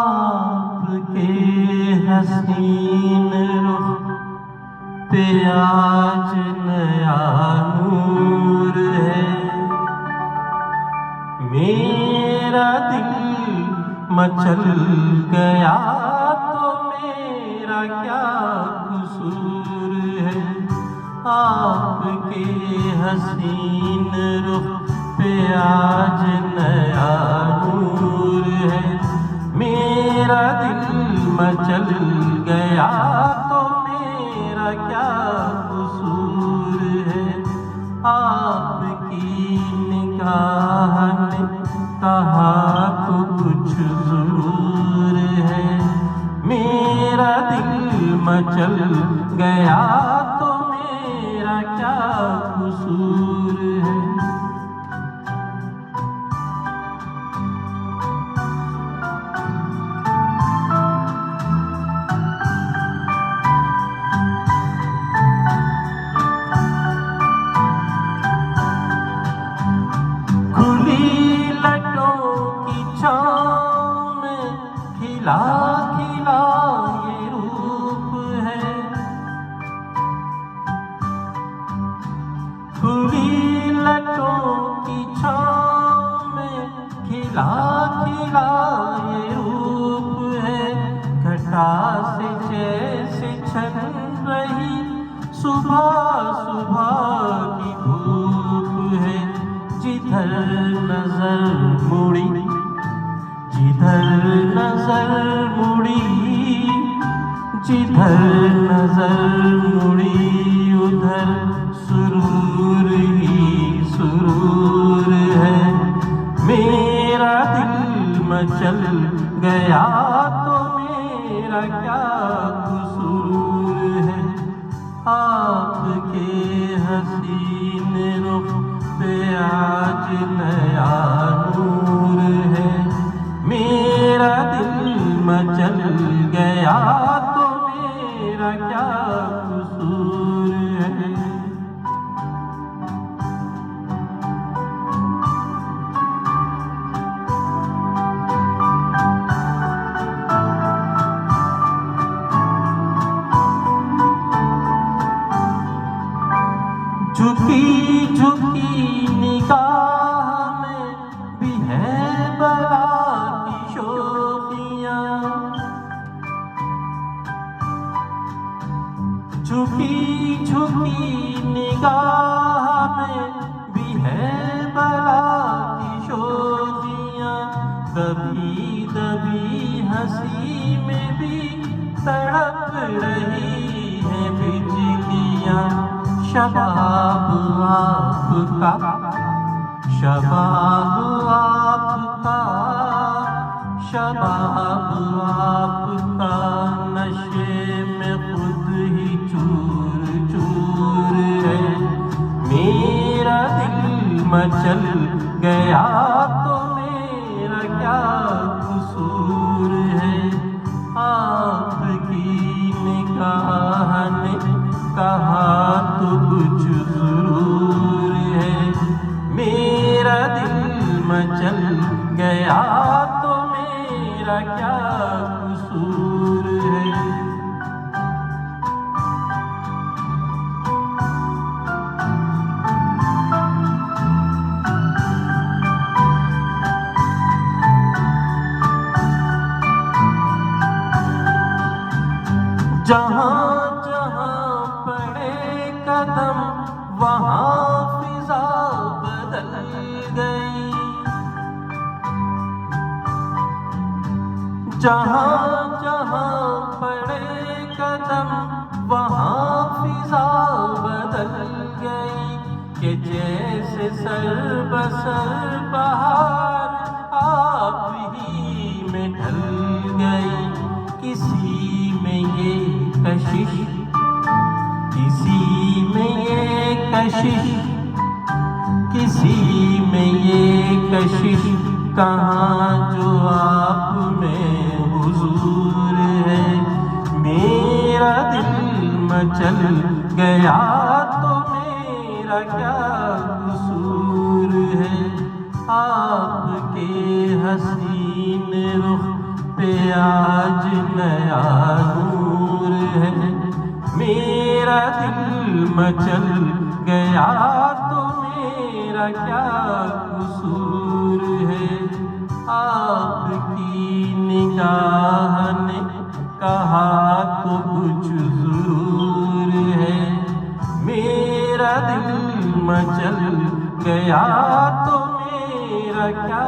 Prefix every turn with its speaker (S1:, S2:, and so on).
S1: आपके हसीन रुख पे आज नया नूर है। मेरा दिल मचल गया तो मेरा क्या कसूर है। आपके हसीन रुख पे आज नया नूर है। मेरा दिल मचल गया तो मेरा क्या कसूर है। आपकी निगाह ने कहा तो कुछ जरूर है। मेरा दिल मचल गया तो मेरा क्या कसूर है। खिला खिला ये रूप है। खुली लटों की छाँव में खिला खिला ये रूप है। घटा से जैसे छन रही सुबह सुबह की धूप है। जिधर नजर मुड़ी जिधर नजर मुड़ी जिधर नजर मुड़ी उधर सुरूर ही सुरूर है। मेरा दिल मचल गया तो मेरा क्या कसूर है। आपके हसीन रुख पे आज नया नूर है। मेरा दिल मचल गया तो मेरा क्या कसूर है। झुकी झुकी निगाह में भी है बला की शोखियाँ। झुकी झुकी निगाह में भी है बला की शोखियाँ। दबी दबी हंसी में भी तड़प रही है बिजलियाँ। शबाब आपका शबाब आपका शबाब आपका नशे में खुद ही चूर चूर है। मेरा दिल मचल गया तो मेरा क्या कसूर है। आपकी निगाह ने कहा तो कुछ जरूर है। मेरा दिल मचल गया तो मेरा क्या कसूर है। जहाँ जहाँ पड़े कदम वहाँ फिजा बदल गई। जहाँ जहाँ पड़े कदम वहाँ फिजा बदल गई। कि जैसे सर बसर बहार आप ही में ढल गई। किसी में ये कशिश किसी में ये कशिश किसी में ये कशिश कहाँ जो आप में हुजूर है। मेरा दिल मचल गया तो मेरा क्या कसूर है। आपके हसीन रुख पे आज नया नूर है। मेरा दिल मचल गया तो मेरा क्या कसूर है। आपकी निगाह ने कहा तो कुछ जरूर है। मेरा दिल मचल गया तो मेरा क्या